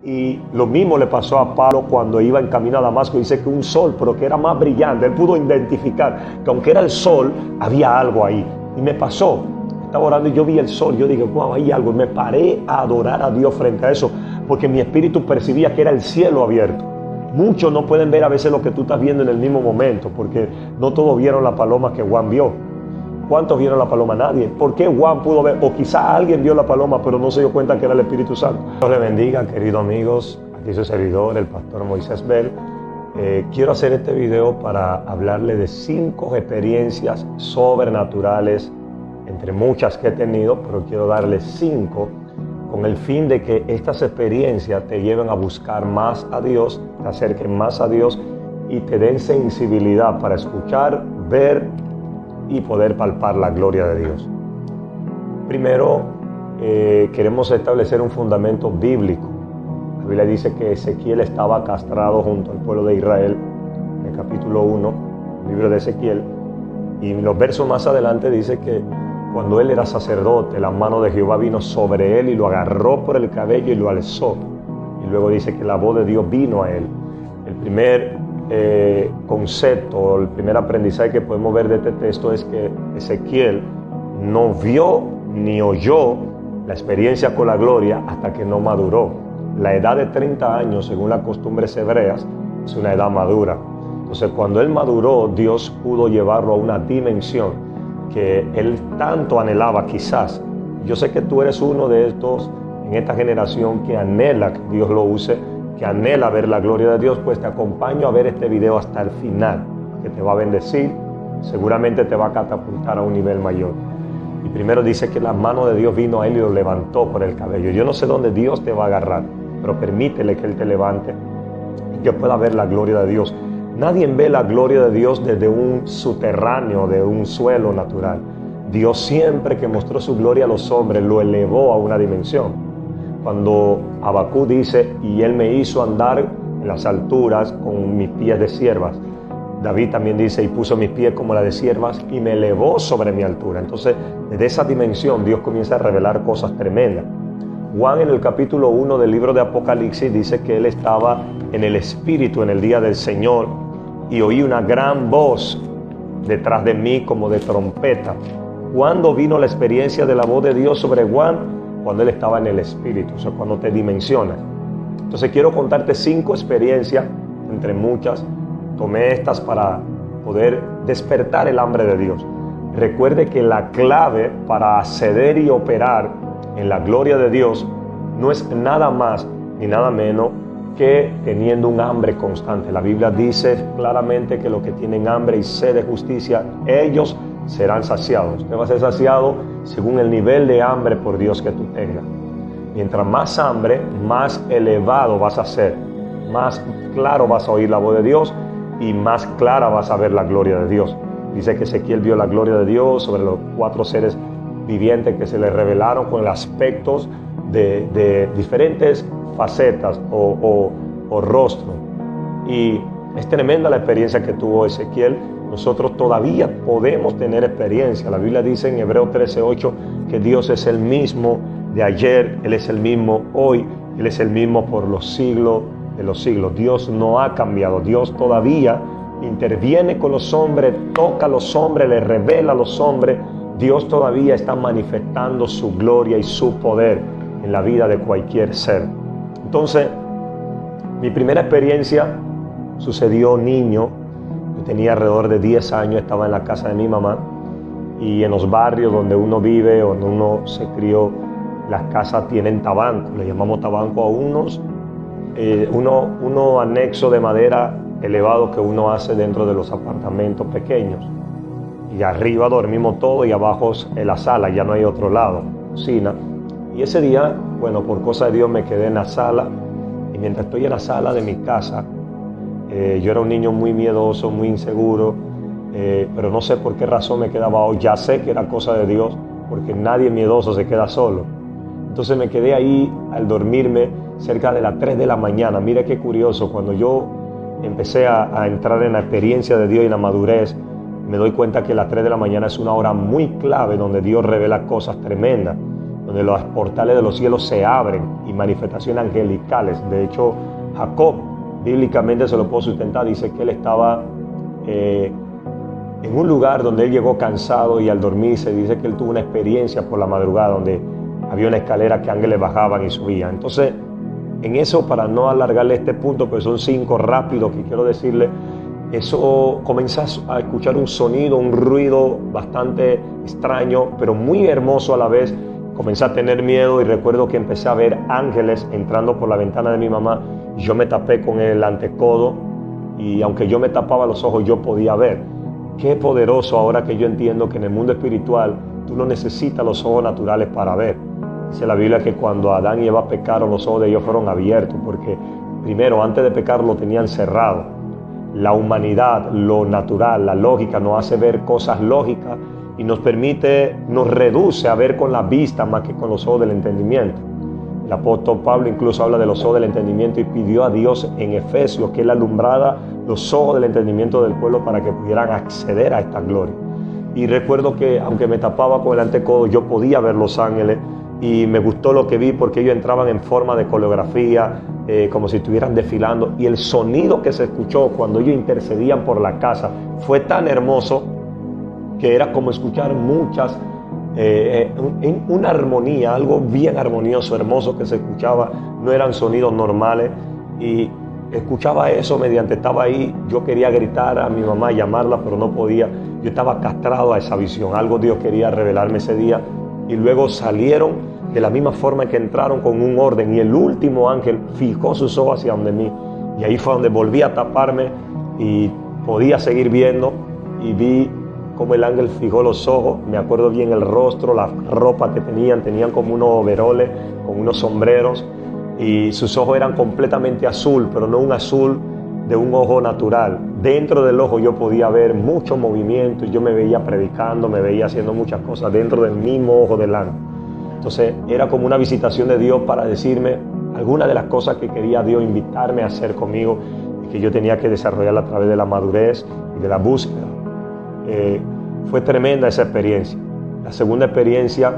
Y lo mismo le pasó a Pablo cuando iba en camino a Damasco. Dice que un sol, pero que era más brillante. Él pudo identificar que aunque era el sol, había algo ahí. Y me pasó. Estaba orando y yo vi el sol. Yo dije, wow, hay algo. Y me paré a adorar a Dios frente a eso, porque mi espíritu percibía que era el cielo abierto. Muchos no pueden ver a veces lo que tú estás viendo en el mismo momento, porque no todos vieron la paloma que Juan vio. ¿Cuántos vieron la paloma? Nadie. ¿Por qué Juan pudo ver? O quizá alguien vio la paloma, pero no se dio cuenta que era el Espíritu Santo. Dios le bendiga, queridos amigos. Aquí su servidor, el pastor Moisés Bell. Quiero hacer este video para hablarle de 5 experiencias sobrenaturales, entre muchas que he tenido, pero quiero darle 5 con el fin de que estas experiencias te lleven a buscar más a Dios, te acerquen más a Dios y te den sensibilidad para escuchar, ver y poder palpar la gloria de Dios. Primero, queremos establecer un fundamento bíblico. La Biblia dice que Ezequiel estaba castrado junto al pueblo de Israel, en el capítulo 1, el libro de Ezequiel, y en los versos más adelante dice que cuando él era sacerdote, la mano de Jehová vino sobre él y lo agarró por el cabello y lo alzó. Y luego dice que la voz de Dios vino a él. El primer concepto, el primer aprendizaje que podemos ver de este texto es que Ezequiel no vio ni oyó la experiencia con la gloria hasta que no maduró. La edad de 30 años, según las costumbres hebreas, es una edad madura. Entonces, cuando él maduró, Dios pudo llevarlo a una dimensión que él tanto anhelaba. Quizás, yo sé que tú eres uno de estos en esta generación que anhela que Dios lo use, que anhela ver la gloria de Dios. Pues te acompaño a ver este video hasta el final, que te va a bendecir, seguramente te va a catapultar a un nivel mayor. Y primero dice que la mano de Dios vino a él y lo levantó por el cabello. Yo no sé dónde Dios te va a agarrar, pero permítele que él te levante y que pueda ver la gloria de Dios. Nadie ve la gloria de Dios desde un subterráneo, de un suelo natural. Dios siempre que mostró su gloria a los hombres lo elevó a una dimensión. Cuando Habacuc dice, y él me hizo andar en las alturas con mis pies de siervas. David también dice, y puso mis pies como la de siervas y me elevó sobre mi altura. Entonces, desde esa dimensión Dios comienza a revelar cosas tremendas. Juan en el capítulo 1 del libro de Apocalipsis dice que él estaba en el Espíritu en el día del Señor y oí una gran voz detrás de mí como de trompeta. ¿Cuándo vino la experiencia de la voz de Dios sobre Juan? Cuando él estaba en el Espíritu, o sea, cuando te dimensionas. Entonces quiero contarte 5 experiencias, entre muchas. Tomé estas para poder despertar el hambre de Dios. Recuerde que la clave para acceder y operar en la gloria de Dios no es nada más ni nada menos que teniendo un hambre constante. La Biblia dice claramente que los que tienen hambre y sed de justicia, ellos serán saciados. Usted va a ser saciado según el nivel de hambre por Dios que tú tengas. Mientras más hambre, más elevado vas a ser, más claro vas a oír la voz de Dios y más clara vas a ver la gloria de Dios. Dice que Ezequiel vio la gloria de Dios sobre los 4 seres vivientes que se le revelaron con aspectos de diferentes facetas o rostros. Y es tremenda la experiencia que tuvo Ezequiel. Nosotros todavía podemos tener experiencia. La Biblia dice en Hebreos 13:8 que Dios es el mismo de ayer, Él es el mismo hoy, Él es el mismo por los siglos de los siglos. Dios no ha cambiado. Dios todavía interviene con los hombres, toca a los hombres, les revela a los hombres. Dios todavía está manifestando su gloria y su poder en la vida de cualquier ser. Entonces, mi primera experiencia sucedió niño. Yo tenía alrededor de 10 años, estaba en la casa de mi mamá, y en los barrios donde uno vive, donde uno se crió, las casas tienen tabanco. Le llamamos tabanco a unos anexos de madera elevado que uno hace dentro de los apartamentos pequeños. Y arriba dormimos todos y abajo en la sala, ya no hay otro lado, cocina. Y ese día, bueno, por cosa de Dios me quedé en la sala, y mientras estoy en la sala de mi casa, yo era un niño muy miedoso, muy inseguro, pero no sé por qué razón me quedaba abajo. Ya sé que era cosa de Dios, porque nadie miedoso se queda solo. Entonces me quedé ahí al dormirme cerca de las 3 de la mañana. Mira qué curioso, cuando yo empecé a entrar en la experiencia de Dios y en la madurez, me doy cuenta que las 3 de la mañana es una hora muy clave donde Dios revela cosas tremendas. donde los portales de los cielos se abren y manifestaciones angelicales. De hecho, Jacob, bíblicamente se lo puedo sustentar, dice que él estaba en un lugar donde él llegó cansado y al dormirse dice que él tuvo una experiencia por la madrugada donde había una escalera que ángeles bajaban y subían. Entonces, en eso, para no alargarle este punto, pues son 5 rápidos que quiero decirle, eso comencé a escuchar un sonido, un ruido bastante extraño, pero muy hermoso a la vez. Comencé a tener miedo y recuerdo que empecé a ver ángeles entrando por la ventana de mi mamá y yo me tapé con el antecodo y aunque yo me tapaba los ojos, yo podía ver. Qué poderoso ahora que yo entiendo que en el mundo espiritual tú no necesitas los ojos naturales para ver. Dice la Biblia que cuando Adán y Eva pecaron, los ojos de ellos fueron abiertos porque primero, antes de pecar, lo tenían cerrado. La humanidad, lo natural, la lógica nos hace ver cosas lógicas y nos reduce a ver con la vista más que con los ojos del entendimiento. El apóstol Pablo incluso habla de los ojos del entendimiento y pidió a Dios en Efesios que él alumbrara los ojos del entendimiento del pueblo para que pudieran acceder a esta gloria. Y recuerdo que aunque me tapaba con el antecodo, yo podía ver los ángeles y me gustó lo que vi porque ellos entraban en forma de coreografía, como si estuvieran desfilando, y el sonido que se escuchó cuando ellos intercedían por la casa fue tan hermoso que era como escuchar muchas, en una armonía, algo bien armonioso, hermoso que se escuchaba, no eran sonidos normales, y escuchaba eso estaba ahí, yo quería gritar a mi mamá, llamarla, pero no podía, yo estaba castrado a esa visión, algo Dios quería revelarme ese día, y luego salieron de la misma forma que entraron con un orden y el último ángel fijó sus ojos hacia donde mí y ahí fue donde volví a taparme y podía seguir viendo y vi cómo el ángel fijó los ojos, me acuerdo bien el rostro, la ropa que tenían como unos overoles con unos sombreros y sus ojos eran completamente azul, pero no un azul de un ojo natural. Dentro del ojo yo podía ver mucho movimiento y yo me veía predicando, me veía haciendo muchas cosas dentro del mismo ojo del ángel. Entonces era como una visitación de Dios para decirme algunas de las cosas que quería Dios invitarme a hacer conmigo y que yo tenía que desarrollar a través de la madurez y de la búsqueda. Fue tremenda esa experiencia. La segunda experiencia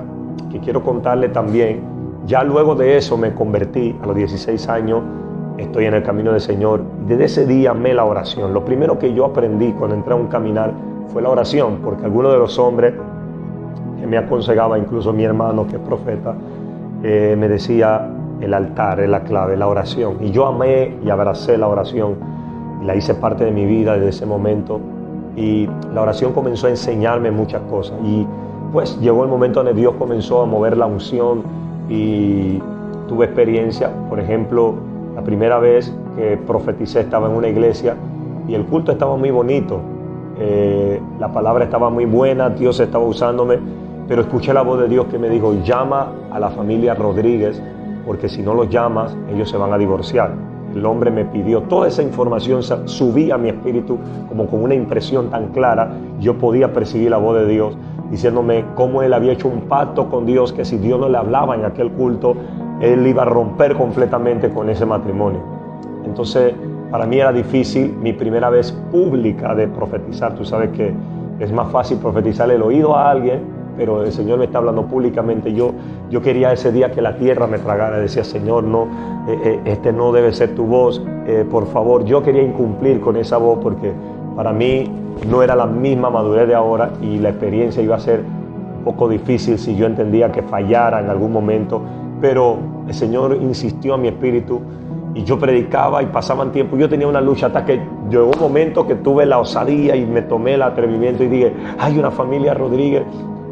que quiero contarle también, ya luego de eso me convertí a los 16 años, estoy en el camino del Señor. Desde ese día amé la oración. Lo primero que yo aprendí cuando entré a un caminar fue la oración, porque algunos de los hombres que me aconsejaba, incluso mi hermano que es profeta, me decía el altar es la clave, la oración. Y yo amé y abracé la oración y la hice parte de mi vida desde ese momento. Y la oración comenzó a enseñarme muchas cosas. Y pues llegó el momento donde Dios comenzó a mover la unción y tuve experiencia. Por ejemplo, la primera vez que profeticé estaba en una iglesia y el culto estaba muy bonito. La palabra estaba muy buena, Dios estaba usándome. Pero escuché la voz de Dios que me dijo, llama a la familia Rodríguez, porque si no los llamas, ellos se van a divorciar. El hombre me pidió, toda esa información subía a mi espíritu como con una impresión tan clara. Yo podía percibir la voz de Dios, diciéndome cómo él había hecho un pacto con Dios, que si Dios no le hablaba en aquel culto, él iba a romper completamente con ese matrimonio. Entonces, para mí era difícil, mi primera vez pública de profetizar. Tú sabes que es más fácil profetizarle el oído a alguien, pero el Señor me está hablando públicamente. Yo quería ese día que la tierra me tragara. Decía, Señor, no, este no debe ser tu voz, por favor. Yo quería incumplir con esa voz porque para mí no era la misma madurez de ahora y la experiencia iba a ser un poco difícil si yo entendía que fallara en algún momento. Pero el Señor insistió a mi espíritu y yo predicaba y pasaban tiempo. Yo tenía una lucha hasta que llegó un momento que tuve la osadía y me tomé el atrevimiento y dije, hay una familia Rodríguez.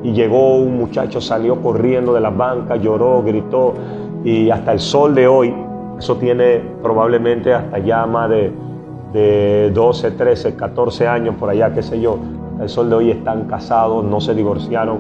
Y llegó un muchacho, salió corriendo de las bancas, lloró, gritó, y hasta el sol de hoy, eso tiene probablemente hasta ya más de 12, 13, 14 años por allá, qué sé yo, hasta el sol de hoy están casados, no se divorciaron,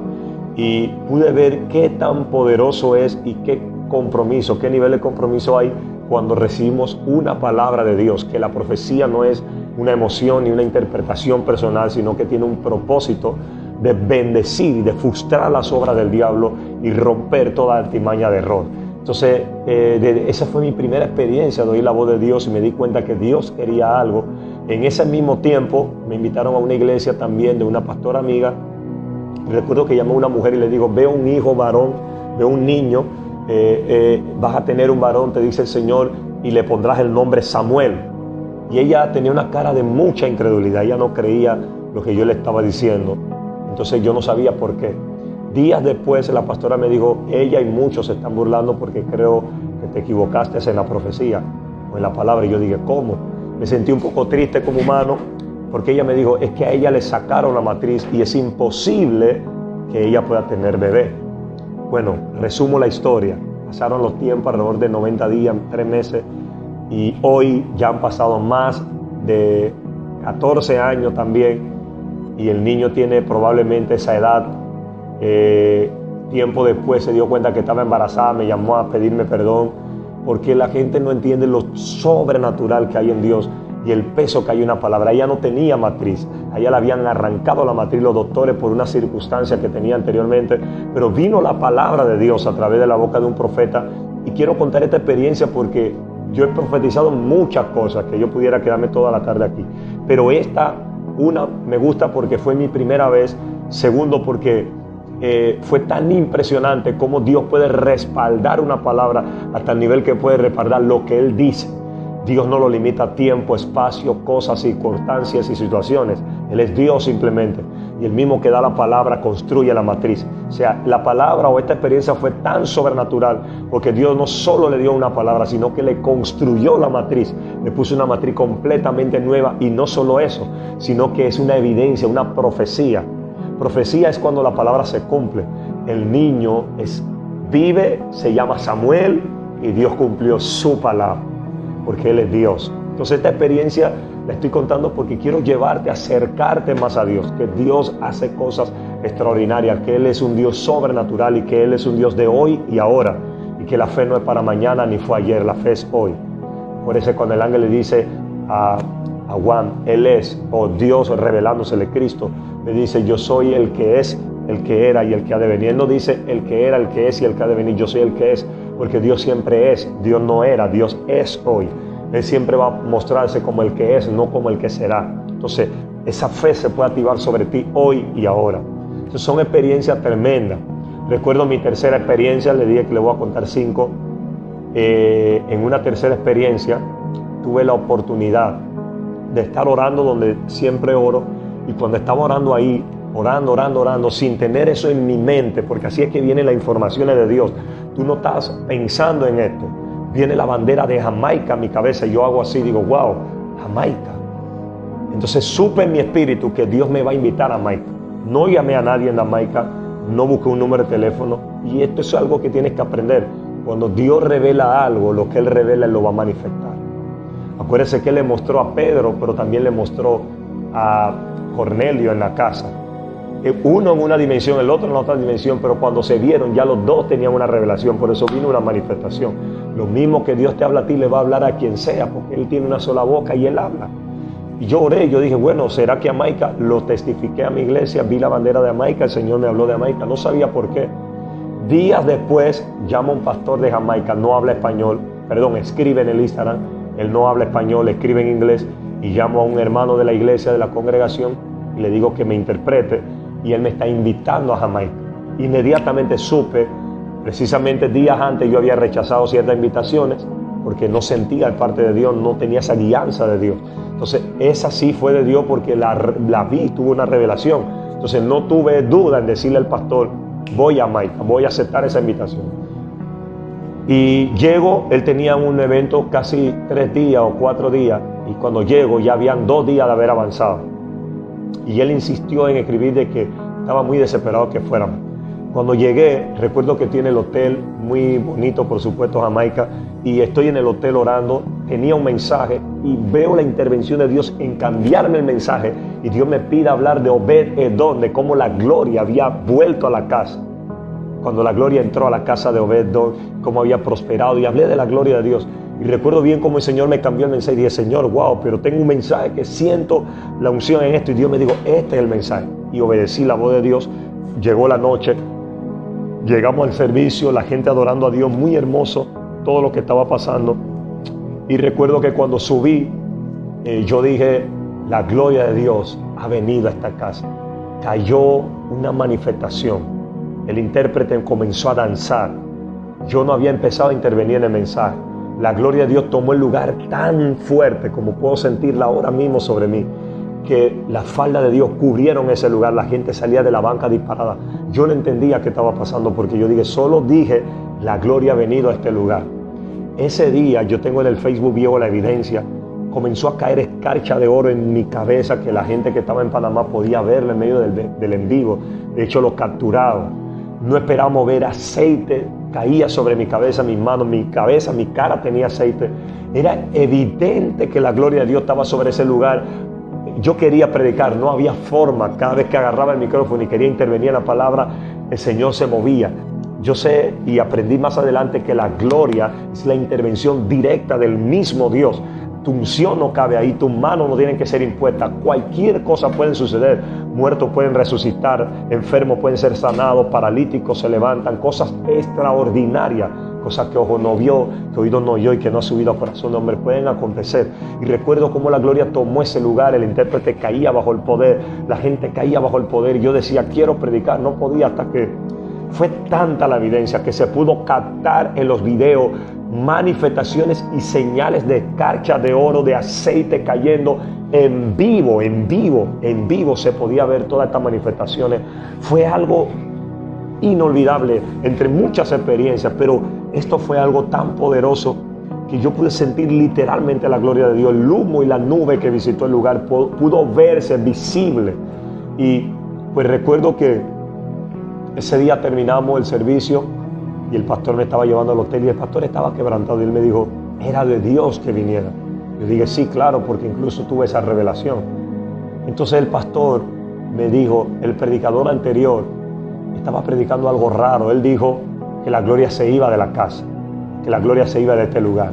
y pude ver qué tan poderoso es y qué compromiso, qué nivel de compromiso hay cuando recibimos una palabra de Dios, que la profecía no es una emoción ni una interpretación personal, sino que tiene un propósito de bendecir y de frustrar las obras del diablo y romper toda artimaña de error. Entonces, esa fue mi primera experiencia de oír la voz de Dios y me di cuenta que Dios quería algo. En ese mismo tiempo me invitaron a una iglesia también de una pastora amiga. Recuerdo que llamó a una mujer y le digo, veo un hijo varón veo un niño, vas a tener un varón, te dice el Señor, y le pondrás el nombre Samuel. Y ella tenía una cara de mucha incredulidad, ella no creía lo que yo le estaba diciendo. Entonces yo no sabía por qué. Días después la pastora me dijo, ella y muchos se están burlando porque creo que te equivocaste en la profecía o en la palabra. Y yo dije, ¿cómo? Me sentí un poco triste como humano, porque ella me dijo, es que a ella le sacaron la matriz y es imposible que ella pueda tener bebé. Bueno, resumo la historia. Pasaron los tiempos, alrededor de 90 días, 3 meses, y hoy ya han pasado más de 14 años también, y el niño tiene probablemente esa edad. Tiempo después se dio cuenta que estaba embarazada, me llamó a pedirme perdón, porque la gente no entiende lo sobrenatural que hay en Dios y el peso que hay en una palabra. Ella no tenía matriz, a ella le habían arrancado la matriz los doctores por una circunstancia que tenía anteriormente, pero vino la palabra de Dios a través de la boca de un profeta. Y quiero contar esta experiencia porque yo he profetizado muchas cosas, que yo pudiera quedarme toda la tarde aquí, pero esta, una, me gusta porque fue mi primera vez. Segundo, porque fue tan impresionante cómo Dios puede respaldar una palabra hasta el nivel que puede respaldar lo que Él dice. Dios no lo limita a tiempo, espacio, cosas, circunstancias y situaciones. Él es Dios simplemente. Y el mismo que da la palabra construye la matriz. O sea, la palabra o esta experiencia fue tan sobrenatural porque Dios no solo le dio una palabra, sino que le construyó la matriz. Le puso una matriz completamente nueva, y no solo eso, sino que es una evidencia, una profecía. Profecía es cuando la palabra se cumple. El niño vive, se llama Samuel, y Dios cumplió su palabra, porque Él es Dios. Entonces esta experiencia la estoy contando porque quiero llevarte a acercarte más a Dios, que Dios hace cosas extraordinarias, que Él es un Dios sobrenatural y que Él es un Dios de hoy y ahora, y que la fe no es para mañana ni fue ayer, la fe es hoy. Por eso cuando el ángel le dice a Juan, Él es, o Dios revelándosele Cristo, le dice, yo soy el que es, el que era y el que ha de venir. Él no dice el que era, el que es y el que ha de venir, yo soy el que es, porque Dios siempre es. Dios no era, Dios es hoy. Él siempre va a mostrarse como el que es, no como el que será. Entonces, esa fe se puede activar sobre ti hoy y ahora. Entonces, son experiencias tremendas. Recuerdo mi tercera experiencia, le dije que le voy a contar 5. En una tercera experiencia, tuve la oportunidad de estar orando donde siempre oro, y cuando estaba orando ahí, orando, sin tener eso en mi mente, porque así es que vienen las informaciones de Dios. Tú no estás pensando en esto. Viene la bandera de Jamaica a mi cabeza y yo hago así, digo, wow, Jamaica. Entonces supe en mi espíritu que Dios me va a invitar a Jamaica. No llamé a nadie en Jamaica, no busqué un número de teléfono, y esto es algo que tienes que aprender. Cuando Dios revela algo, lo que Él revela, Él lo va a manifestar. Acuérdense que Él le mostró a Pedro, pero también le mostró a Cornelio en la casa. Uno en una dimensión, el otro en otra dimensión, pero cuando se vieron ya los dos tenían una revelación, por eso vino una manifestación. Lo mismo que Dios te habla a ti, le va a hablar a quien sea, porque Él tiene una sola boca y Él habla. Y yo oré, yo dije, bueno, ¿será que Jamaica? Lo testifiqué a mi iglesia, vi la bandera de Jamaica, el Señor me habló de Jamaica, no sabía por qué. Días después llama un pastor de Jamaica, no habla español, escribe en el Instagram, él no habla español, escribe en inglés, y llamo a un hermano de la iglesia, de la congregación, y le digo que me interprete, y él me está invitando a Jamaica. Inmediatamente supe, precisamente días antes yo había rechazado ciertas invitaciones, porque no sentía de parte de Dios, no tenía esa guianza de Dios. Entonces esa sí fue de Dios porque la vi, tuve una revelación. Entonces no tuve duda en decirle al pastor, voy a Jamaica, voy a aceptar esa invitación. Y llego, él tenía un evento casi 3 días o 4 días, y cuando llego ya habían 2 días de haber avanzado. Y él insistió en escribir de que estaba muy desesperado que fuéramos. Cuando llegué, recuerdo que tiene el hotel muy bonito, por supuesto, Jamaica, y estoy en el hotel orando, tenía un mensaje y veo la intervención de Dios en cambiarme el mensaje, y Dios me pide hablar de Obed-Edom, de cómo la gloria había vuelto a la casa. Cuando la gloria entró a la casa de Obed-Edom, cómo había prosperado, y hablé de la gloria de Dios. Y recuerdo bien cómo el Señor me cambió el mensaje y dije, Señor, wow, pero tengo un mensaje que siento la unción en esto. Y Dios me dijo, este es el mensaje. Y obedecí la voz de Dios. Llegó la noche, llegamos al servicio, la gente adorando a Dios, muy hermoso todo lo que estaba pasando. Y recuerdo que cuando subí, yo dije, la gloria de Dios ha venido a esta casa. Cayó una manifestación. El intérprete comenzó a danzar. Yo no había empezado a intervenir en el mensaje. La gloria de Dios tomó el lugar tan fuerte como puedo sentirla ahora mismo sobre mí, que las faldas de Dios cubrieron ese lugar. La gente salía de la banca disparada. Yo no entendía qué estaba pasando, porque yo solo dije, la gloria ha venido a este lugar. Ese día, yo tengo en el Facebook viejo la evidencia, comenzó a caer escarcha de oro en mi cabeza, que la gente que estaba en Panamá podía verlo en medio del en vivo. De hecho, los capturaron. No esperábamos ver aceite, caía sobre mi cabeza, mis manos, mi cabeza, mi cara tenía aceite. Era evidente que la gloria de Dios estaba sobre ese lugar. Yo quería predicar, no había forma. Cada vez que agarraba el micrófono y quería intervenir en la palabra, el Señor se movía. Yo sé y aprendí más adelante que la gloria es la intervención directa del mismo Dios. Tu unción no cabe ahí, tus manos no tienen que ser impuestas. Cualquier cosa puede suceder. Muertos pueden resucitar, enfermos pueden ser sanados, paralíticos se levantan. Cosas extraordinarias, cosas que ojo no vio, que oído no oyó y que no ha subido a corazón de hombre, pueden acontecer. Y recuerdo cómo la gloria tomó ese lugar. El intérprete caía bajo el poder, la gente caía bajo el poder. Y yo decía, quiero predicar, no podía, hasta que fue tanta la evidencia que se pudo captar en los videos manifestaciones y señales de escarcha de oro, de aceite cayendo en vivo se podía ver todas estas manifestaciones. Fue algo inolvidable entre muchas experiencias, pero esto fue algo tan poderoso que yo pude sentir literalmente la gloria de Dios. El humo y la nube que visitó el lugar pudo verse visible. Y pues recuerdo que ese día terminamos el servicio y el pastor me estaba llevando al hotel y el pastor estaba quebrantado y él me dijo, era de Dios que viniera. Yo dije, sí, claro, porque incluso tuve esa revelación. Entonces el pastor me dijo, el predicador anterior estaba predicando algo raro. Él dijo que la gloria se iba de la casa, que la gloria se iba de este lugar.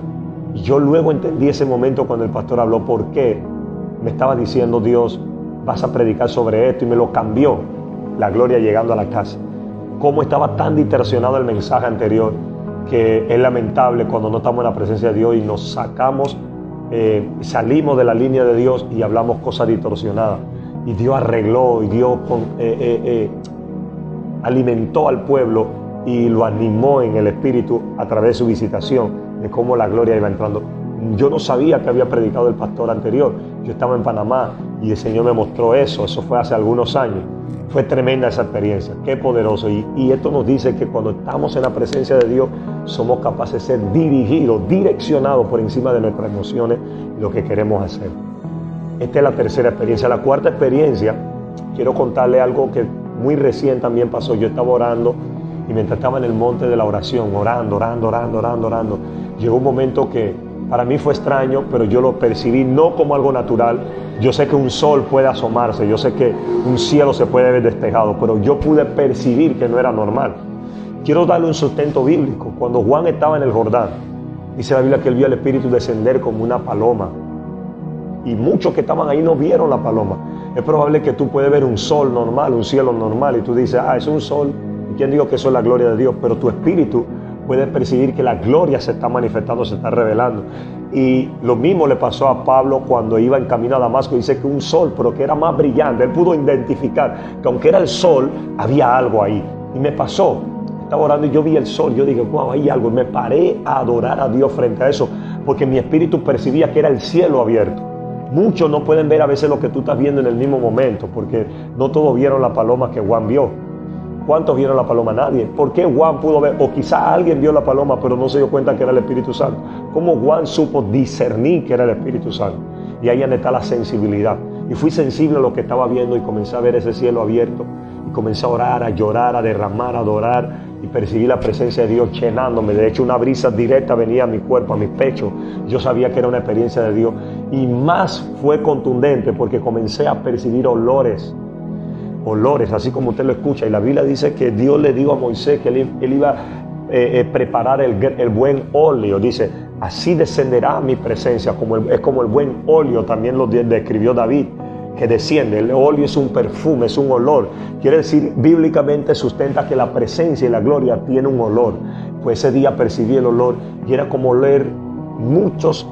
Y yo luego entendí ese momento cuando el pastor habló, por qué me estaba diciendo Dios, vas a predicar sobre esto, y me lo cambió, la gloria llegando a la casa. Cómo estaba tan distorsionado el mensaje anterior, que es lamentable cuando no estamos en la presencia de Dios y nos sacamos, salimos de la línea de Dios y hablamos cosas distorsionadas. Y Dios arregló y Dios alimentó al pueblo y lo animó en el espíritu a través de su visitación, de cómo la gloria iba entrando. Yo no sabía que había predicado el pastor anterior. Yo estaba en Panamá y el Señor me mostró eso. Eso fue hace algunos años. Fue tremenda esa experiencia, qué poderoso. Y esto nos dice que cuando estamos en la presencia de Dios, somos capaces de ser dirigidos, direccionados por encima de nuestras emociones y lo que queremos hacer. Esta es la tercera experiencia. La cuarta experiencia, quiero contarle algo que muy recién también pasó. Yo estaba orando y mientras estaba en el monte de la oración, orando, llegó un momento que para mí fue extraño, pero yo lo percibí no como algo natural. Yo sé que un sol puede asomarse, yo sé que un cielo se puede ver despejado, pero yo pude percibir que no era normal. Quiero darle un sustento bíblico. Cuando Juan estaba en el Jordán, dice la Biblia que él vio al Espíritu descender como una paloma. Y muchos que estaban ahí no vieron la paloma. Es probable que tú puedes ver un sol normal, un cielo normal, y tú dices, es un sol. ¿Y quién dijo que eso es la gloria de Dios? Pero tu espíritu puede percibir que la gloria se está manifestando, se está revelando. Y lo mismo le pasó a Pablo cuando iba en camino a Damasco. Dice que un sol, pero que era más brillante. Él pudo identificar que aunque era el sol, había algo ahí. Y me pasó. Estaba orando y yo vi el sol. Yo dije, wow, hay algo. Y me paré a adorar a Dios frente a eso, porque mi espíritu percibía que era el cielo abierto. Muchos no pueden ver a veces lo que tú estás viendo en el mismo momento, porque no todos vieron la paloma que Juan vio. ¿Cuántos vieron la paloma? Nadie. ¿Por qué Juan pudo ver? O quizá alguien vio la paloma, pero no se dio cuenta que era el Espíritu Santo. ¿Cómo Juan supo discernir que era el Espíritu Santo? Y ahí está la sensibilidad. Y fui sensible a lo que estaba viendo y comencé a ver ese cielo abierto. Y comencé a orar, a llorar, a derramar, a adorar. Y percibí la presencia de Dios llenándome. De hecho, una brisa directa venía a mi cuerpo, a mis pechos. Yo sabía que era una experiencia de Dios. Y más fue contundente porque comencé a percibir olores, así como usted lo escucha. Y la Biblia dice que Dios le dijo a Moisés que él iba a preparar el buen óleo. Dice, así descenderá mi presencia, es como el buen óleo, también lo describió David, que desciende. El óleo es un perfume, es un olor. Quiere decir, bíblicamente sustenta que la presencia y la gloria tiene un olor. Pues ese día percibí el olor y era como oler muchas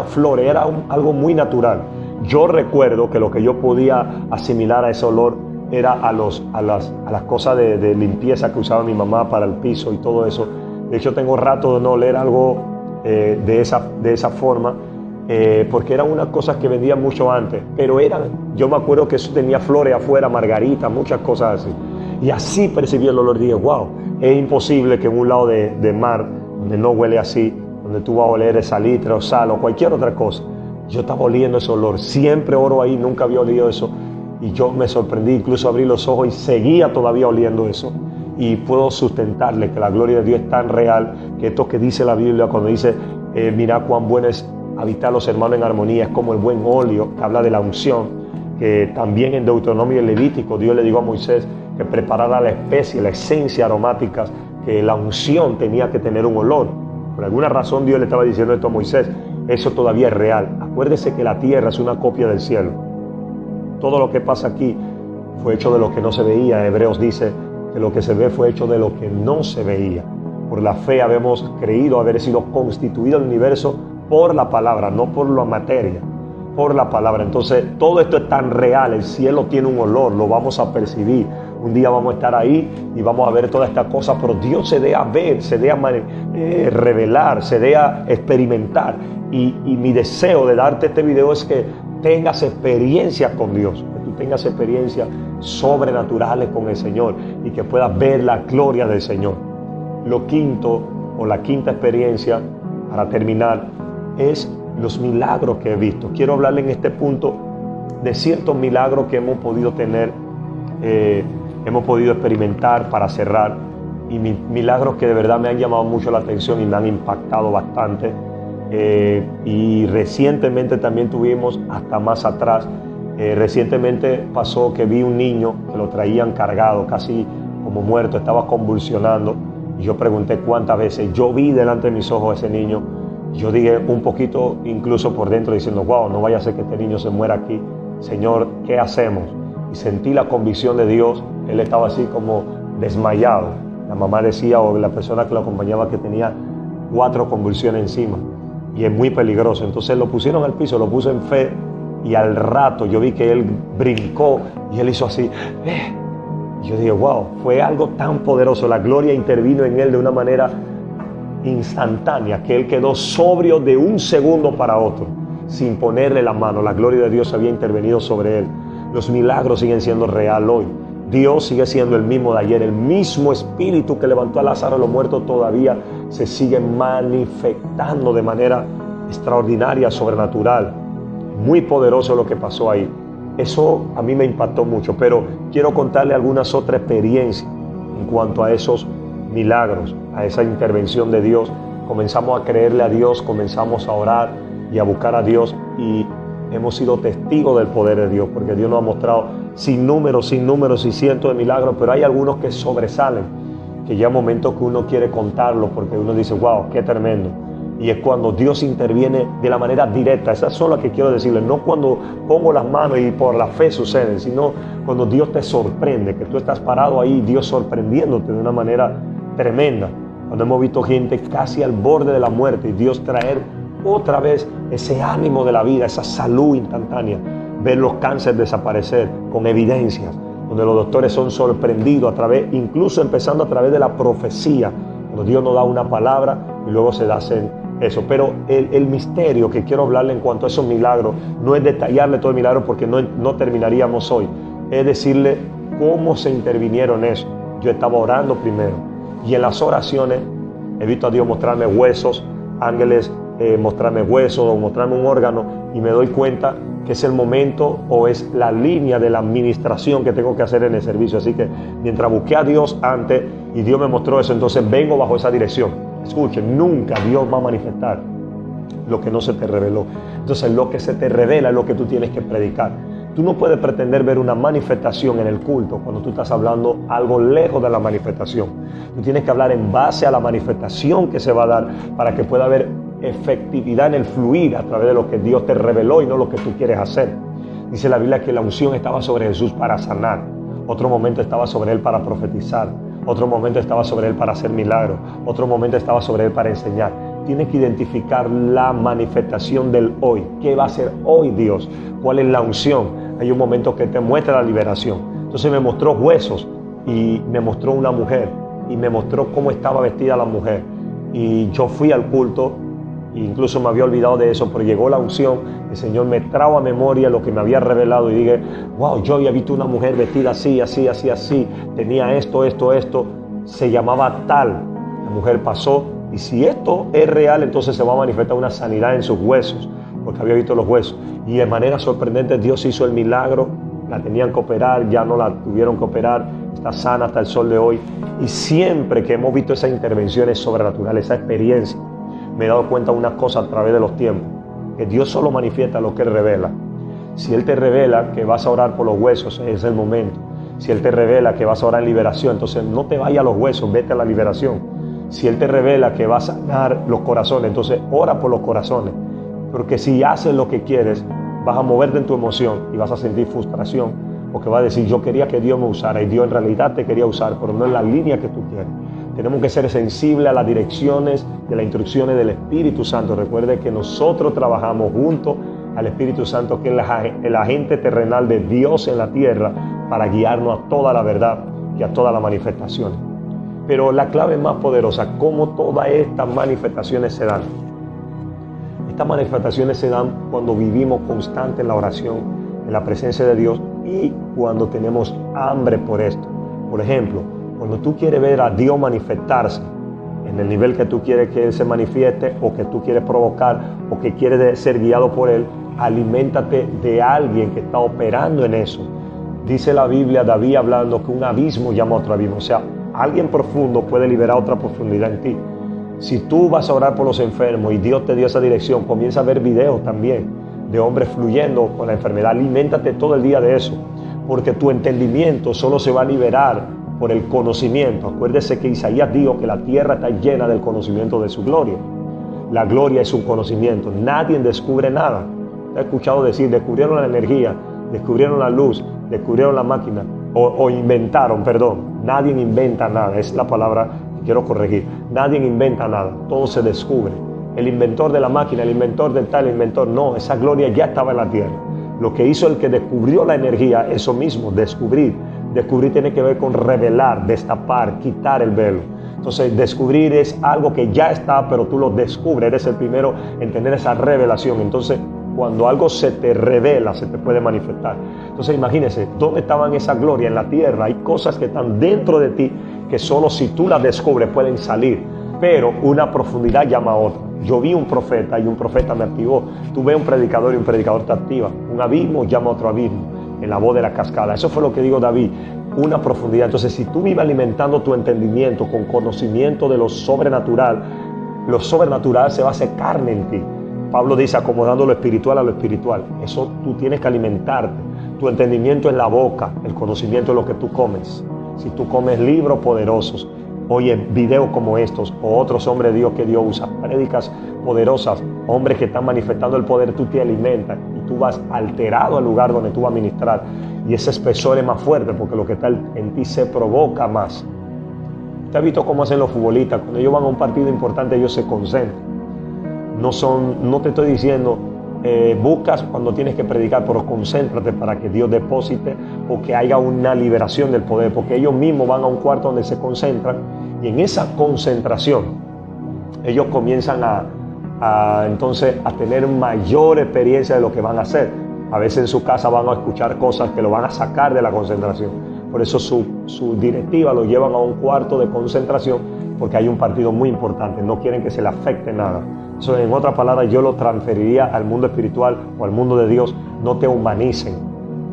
flores, era algo muy natural. Yo recuerdo que lo que yo podía asimilar a ese olor era a las cosas de limpieza que usaba mi mamá para el piso y todo eso. De hecho, tengo rato de no oler algo de esa forma, porque eran unas cosas que vendían mucho antes, pero yo me acuerdo que eso tenía flores afuera, margarita, muchas cosas así. Y así percibí el olor. Dije, wow, es imposible que en un lado de mar, donde no huele así, donde tú vas a oler salitre o sal o cualquier otra cosa, yo estaba oliendo ese olor. Siempre oro ahí, nunca había olido eso. Y yo me sorprendí, incluso abrí los ojos y seguía todavía oliendo eso. Y puedo sustentarle que la gloria de Dios es tan real, que esto que dice la Biblia cuando dice, mira cuán bueno es habitar los hermanos en armonía, es como el buen óleo, que habla de la unción, que también en Deuteronomio y Levítico Dios le dijo a Moisés que preparara la especie, la esencia aromáticas, que la unción tenía que tener un olor. Por alguna razón Dios le estaba diciendo esto a Moisés. Eso todavía es real. Acuérdese que la tierra es una copia del cielo. Todo lo que pasa aquí fue hecho de lo que no se veía. Hebreos dice que lo que se ve fue hecho de lo que no se veía. Por la fe habemos creído haber sido constituido el universo por la palabra, no por la materia, por la palabra. Entonces todo esto es tan real. El cielo tiene un olor, lo vamos a percibir. Un día vamos a estar ahí y vamos a ver toda esta cosa, pero Dios se dé a ver, se dé a revelar, se dé a experimentar. Y mi deseo de darte este video es que tengas experiencias con Dios, que tú tengas experiencias sobrenaturales con el Señor y que puedas ver la gloria del Señor. Lo quinto, o la quinta experiencia, para terminar, es los milagros que he visto. Quiero hablarle en este punto de ciertos milagros que hemos podido tener, hemos podido experimentar para cerrar, y milagros que de verdad me han llamado mucho la atención y me han impactado bastante. Y recientemente también tuvimos, hasta más atrás, recientemente pasó que vi un niño que lo traían cargado, casi como muerto, estaba convulsionando, y yo pregunté cuántas veces. Yo vi delante de mis ojos a ese niño. Yo dije un poquito incluso por dentro diciendo, wow, no vaya a ser que este niño se muera aquí. Señor, ¿qué hacemos? Y sentí la convicción de Dios. Él estaba así como desmayado. La mamá decía, o la persona que lo acompañaba, que tenía 4 convulsiones encima. Y es muy peligroso. Entonces lo pusieron al piso, lo puso en fe, y al rato yo vi que él brincó y él hizo así. Yo dije, wow, fue algo tan poderoso. La gloria intervino en él de una manera instantánea, que él quedó sobrio de un segundo para otro, sin ponerle la mano. La gloria de Dios había intervenido sobre él. Los milagros siguen siendo real hoy. Dios sigue siendo el mismo de ayer. El mismo espíritu que levantó a Lázaro de los muertos todavía se sigue manifestando de manera extraordinaria, sobrenatural. Muy poderoso lo que pasó ahí. Eso a mí me impactó mucho, pero quiero contarle algunas otras experiencias en cuanto a esos milagros, a esa intervención de Dios. Comenzamos a creerle a Dios, comenzamos a orar y a buscar a Dios, y hemos sido testigos del poder de Dios, porque Dios nos ha mostrado sin números y cientos de milagros, pero hay algunos que sobresalen, que ya momentos que uno quiere contarlo, porque uno dice, wow, qué tremendo. Y es cuando Dios interviene de la manera directa. Esas son las que quiero decirles, no cuando pongo las manos y por la fe suceden, sino cuando Dios te sorprende, que tú estás parado ahí, Dios sorprendiéndote de una manera tremenda. Cuando hemos visto gente casi al borde de la muerte y Dios traer otra vez ese ánimo de la vida, esa salud instantánea, ver los cánceres desaparecer con evidencias, donde los doctores son sorprendidos a través, incluso empezando a través de la profecía, cuando Dios nos da una palabra y luego se da eso. Pero el misterio que quiero hablarle en cuanto a esos milagros no es detallarle todo el milagro, porque no terminaríamos hoy. Es decirle cómo se intervinieron en eso. Yo estaba orando primero, y en las oraciones he visto a Dios mostrarme huesos, ángeles mostrarme huesos o mostrarme un órgano, y me doy cuenta que es el momento o es la línea de la administración que tengo que hacer en el servicio. Así que mientras busqué a Dios antes y Dios me mostró eso, entonces vengo bajo esa dirección. Escuchen, nunca Dios va a manifestar lo que no se te reveló. Entonces lo que se te revela es lo que tú tienes que predicar. Tú no puedes pretender ver una manifestación en el culto cuando tú estás hablando algo lejos de la manifestación. Tú tienes que hablar en base a la manifestación que se va a dar, para que pueda haber efectividad en el fluir a través de lo que Dios te reveló y no lo que tú quieres hacer. Dice la Biblia que la unción estaba sobre Jesús para sanar. Otro momento estaba sobre él para profetizar. Otro momento estaba sobre él para hacer milagros. Otro momento estaba sobre él para enseñar. Tienes que identificar la manifestación del hoy. ¿Qué va a hacer hoy Dios? ¿Cuál es la unción? Hay un momento que te muestra la liberación. Entonces me mostró huesos y me mostró una mujer y me mostró cómo estaba vestida la mujer. Y yo fui al culto, e incluso me había olvidado de eso, pero llegó la unción, el Señor me trajo a memoria lo que me había revelado y dije, wow, yo había visto una mujer vestida así, así, así, así, tenía esto, se llamaba tal. La mujer pasó y si esto es real, entonces se va a manifestar una sanidad en sus huesos, porque había visto los huesos. Y de manera sorprendente Dios hizo el milagro, la tenían que operar, ya no la tuvieron que operar, está sana hasta el sol de hoy. Y siempre que hemos visto esas intervenciones sobrenaturales, esa experiencia, me he dado cuenta de una cosa a través de los tiempos, que Dios solo manifiesta lo que Él revela. Si Él te revela que vas a orar por los huesos, es el momento. Si Él te revela que vas a orar en liberación, entonces no te vayas a los huesos, vete a la liberación. Si Él te revela que vas a sanar los corazones, entonces ora por los corazones. Porque si haces lo que quieres, vas a moverte en tu emoción y vas a sentir frustración, porque vas a decir, yo quería que Dios me usara y Dios en realidad te quería usar, pero no en la línea que tú quieres. Tenemos que ser sensibles a las direcciones y a las instrucciones del Espíritu Santo. Recuerde que nosotros trabajamos junto al Espíritu Santo, que es el agente terrenal de Dios en la tierra, para guiarnos a toda la verdad y a todas las manifestaciones. Pero la clave más poderosa, cómo todas estas manifestaciones se dan. Estas manifestaciones se dan cuando vivimos constante en la oración, en la presencia de Dios y cuando tenemos hambre por esto. Por ejemplo, cuando tú quieres ver a Dios manifestarse en el nivel que tú quieres que Él se manifieste o que tú quieres provocar o que quieres ser guiado por Él, aliméntate de alguien que está operando en eso. Dice la Biblia, David hablando, que un abismo llama a otro abismo. O sea, alguien profundo puede liberar otra profundidad en ti. Si tú vas a orar por los enfermos y Dios te dio esa dirección, comienza a ver videos también de hombres fluyendo con la enfermedad. Aliméntate todo el día de eso, porque tu entendimiento solo se va a liberar por el conocimiento. Acuérdese que Isaías dijo que la tierra está llena del conocimiento de su gloria. La gloria es un conocimiento. Nadie descubre nada. He escuchado decir, descubrieron la energía, descubrieron la luz, descubrieron la máquina, o inventaron, perdón. Nadie inventa nada, es la palabra que quiero corregir. Nadie inventa nada, todo se descubre. El inventor de la máquina, el inventor del tal, el inventor, no, esa gloria ya estaba en la tierra. Lo que hizo el que descubrió la energía, eso mismo, descubrir. Descubrir tiene que ver con revelar, destapar, quitar el velo. Entonces, descubrir es algo que ya está, pero tú lo descubres, eres el primero en tener esa revelación. Entonces, cuando algo se te revela, se te puede manifestar. Entonces, imagínense, ¿dónde estaban esa gloria? En la tierra. Hay cosas que están dentro de ti que solo si tú las descubres pueden salir, pero una profundidad llama a otra. Yo vi un profeta y un profeta me activó. Tú ves un predicador y un predicador te activa. Un abismo llama a otro abismo, en la voz de la cascada. Eso fue lo que dijo David, una profundidad. Entonces, si tú vives alimentando tu entendimiento con conocimiento de lo sobrenatural se va a hacer carne en ti. Pablo dice, acomodando lo espiritual a lo espiritual. Eso tú tienes que alimentarte. Tu entendimiento es la boca, el conocimiento es lo que tú comes. Si tú comes libros poderosos, oye, videos como estos, o otros hombres de Dios que Dios usa, prédicas poderosas, hombres que están manifestando el poder, tú te alimentas y tú vas alterado al lugar donde tú vas a ministrar. Y ese espesor es más fuerte porque lo que está en ti se provoca más. ¿Usted ha visto cómo hacen los futbolistas? Cuando ellos van a un partido importante, ellos se concentran. No te estoy diciendo, buscas cuando tienes que predicar, pero concéntrate para que Dios deposite o que haya una liberación del poder, porque ellos mismos van a un cuarto donde se concentran y en esa concentración ellos comienzan entonces a tener mayor experiencia de lo que van a hacer. A veces en su casa van a escuchar cosas que lo van a sacar de la concentración. Por eso su directiva lo llevan a un cuarto de concentración, porque hay un partido muy importante, no quieren que se le afecte nada. Eso, en otras palabras, yo lo transferiría al mundo espiritual o al mundo de Dios. No te humanicen.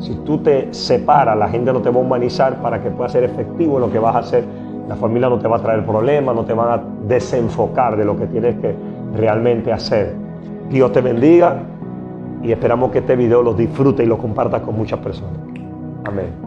Si tú te separas, la gente no te va a humanizar para que puedas ser efectivo en lo que vas a hacer. La familia no te va a traer problemas, no te van a desenfocar de lo que tienes que realmente hacer. Dios te bendiga y esperamos que este video lo disfrutes y lo compartas con muchas personas. Amén.